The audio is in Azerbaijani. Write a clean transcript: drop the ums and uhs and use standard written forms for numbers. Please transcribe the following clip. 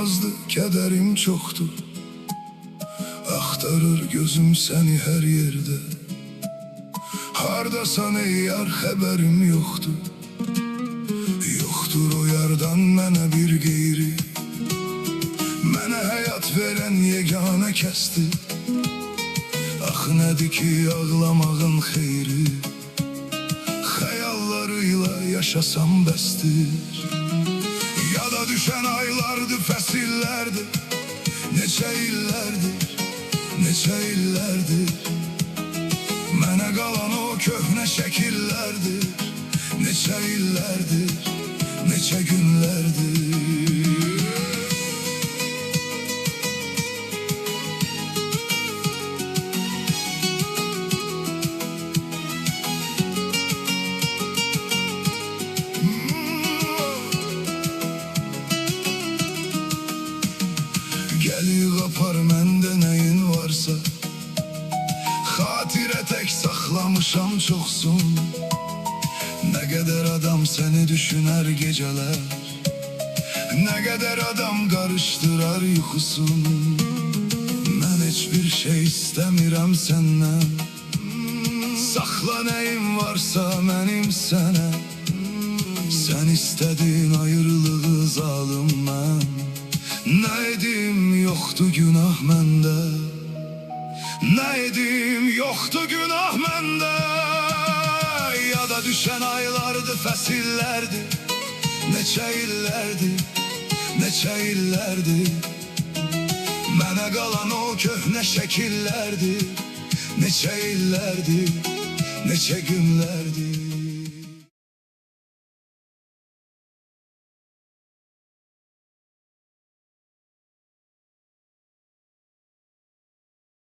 azdı, kederim çoktu. Axtarır gözüm seni her yerde. Hardasan ey yar, xəbərim yoxdur. Yoxdur o yardan mənə bir qeyri. Mənə həyat verən yeganə kəsdir. Ax nədir ki ağlamağın xeyri. Xəyallarıyla yaşasam bəsdir. Yada düşən aylardır, fəsillərdir. Neçə illərdir, neçə illərdir. Mənə qalan o köhnə şəkillərdir. Neçə illərdir, neçə günlərdir. Gəl qapar məndə nəyin varsa. Xatirə tək saxlamışam çoxsun. Nə qədər adam səni düşünər gecələr. Nə qədər adam qarışdırar yuxusun. Mən heç bir şey istəmirəm səndən. Saxla nəyim varsa mənim sənə. Sən istədin ayrılığı zalım mən. Nə edim yoxdur günah məndə. Nə edim yoxdur günah məndə. Yada düşən aylardır, fəsillərdir. Neçə illərdir, neçə illərdir. Mənə qalan o köhnə şəkillərdir. Neçə illərdir, neçə günlərdir.